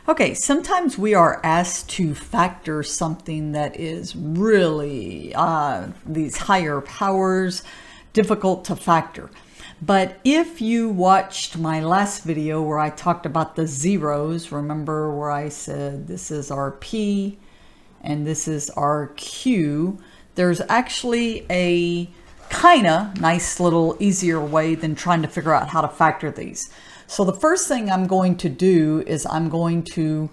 Okay, sometimes we are asked to factor something that is really these higher powers, difficult to factor. But if you watched my last video where I talked about the zeros, remember where I said this is our P and this is our Q, there's actually a kind of nice little easier way than trying to figure out how to factor these. So the first thing I'm going to do is I'm going to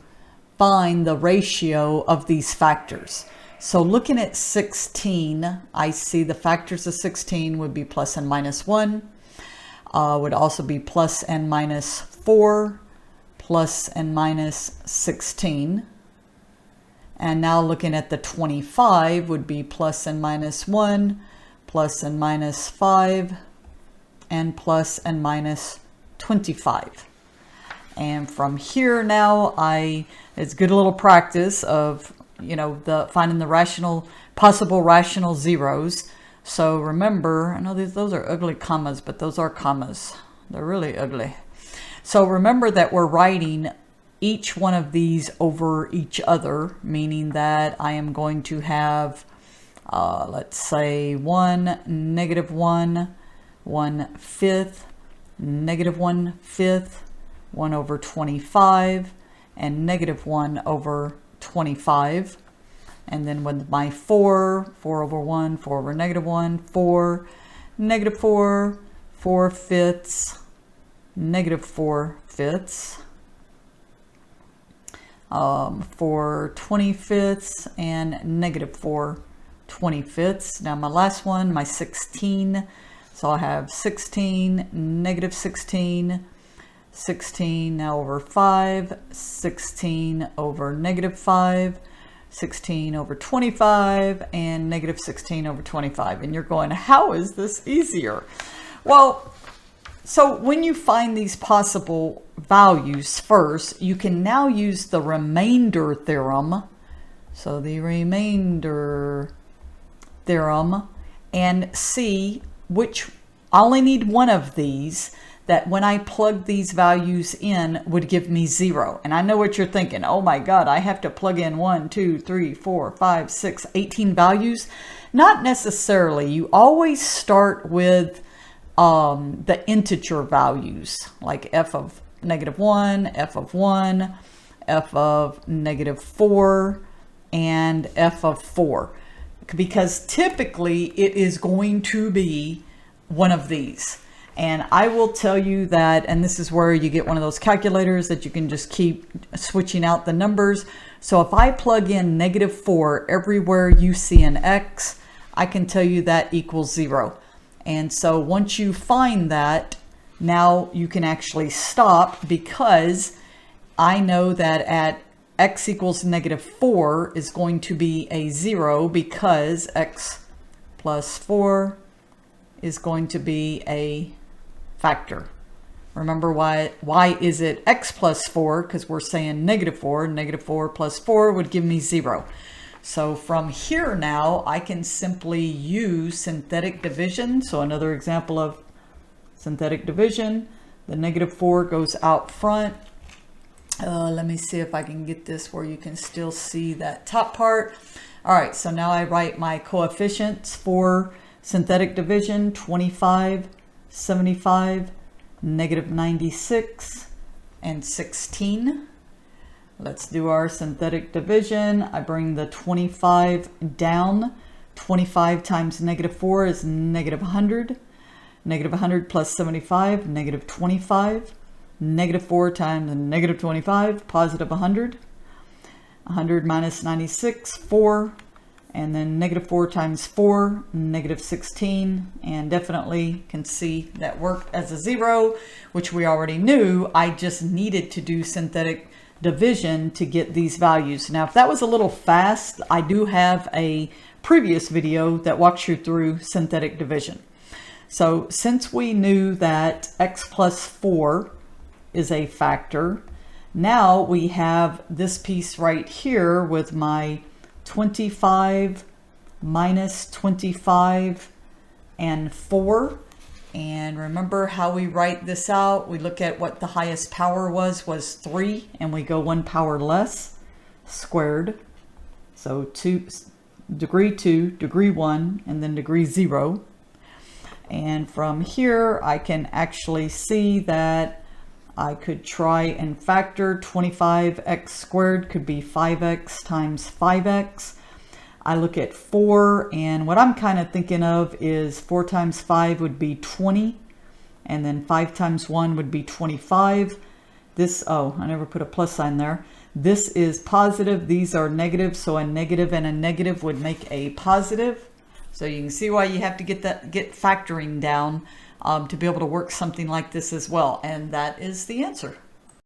find the ratio of these factors. So looking at 16, I see the factors of 16 would be plus and minus 1, would also be plus and minus 4, plus and minus 16. And now looking at the 25 would be plus and minus 1, plus and minus 5, and plus and minus 25. And from here now, it's good a little practice of, finding the possible rational zeros. So remember, I know those are ugly commas, but those are commas. They're really ugly. So remember that we're writing each one of these over each other, meaning that I am going to have, let's say 1, negative 1, 1/5, negative 1/5, 1 over 25, and negative 1 over 25. And then with my 4 over 1, 4 over negative 1, 4, negative 4, 4/5, negative 4/5, 4 25ths, and negative 4 25ths. Now my last one, my 16. So I have 16, negative 16, 16 now over 5, 16 over negative 5, 16 over 25, and negative 16 over 25. And you're going, how is this easier? Well, so when you find these possible values first, you can now use the remainder theorem. So the remainder theorem, and see which, I only need one of these that when I plug these values in would give me 0. And I know what you're thinking. Oh my God, I have to plug in 1, 2, 3, 4, 5, 6, 18 values. Not necessarily. You always start with the integer values, like f of negative 1, f of 1, f of negative 4, and f of 4. Because typically it is going to be one of these. And I will tell you that, and this is where you get one of those calculators that you can just keep switching out the numbers. So if I plug in negative 4 everywhere you see an x, I can tell you that equals 0. And so once you find that, now you can actually stop, because I know that at x equals negative 4 is going to be a 0, because x plus 4 is going to be a factor. Remember why is it x plus 4? Because we're saying negative 4. Negative 4 plus 4 would give me 0. So from here now, I can simply use synthetic division. So another example of synthetic division. The negative 4 goes out front. Let me see if I can get this where you can still see that top part. All right, so now I write my coefficients for synthetic division: 25, 75, negative 96, and 16. Let's do our synthetic division. I bring the 25 down. 25 times negative 4 is negative 100. Negative 100 plus 75, negative 25. Negative 4 times negative 25, positive 100. 100 minus 96, 4. And then negative 4 times 4, negative 16. And definitely can see that worked as a 0, which we already knew. I just needed to do synthetic division to get these values. Now, if that was a little fast, I do have a previous video that walks you through synthetic division. So since we knew that x plus 4 is a factor, now we have this piece right here with my 25 minus 25 and 4. And remember how we write this out? We look at what the highest power was 3, and we go 1 power less, squared. So degree 2, degree 1, and then degree 0. And from here, I can actually see that I could try and factor 25x squared could be 5x times 5x. I look at 4, and what I'm kind of thinking of is 4 times 5 would be 20, and then 5 times 1 would be 25. This, oh, I never put a plus sign there. This is positive, these are negative, so a negative and a negative would make a positive. So you can see why you have to get factoring down to be able to work something like this as well. And that is the answer.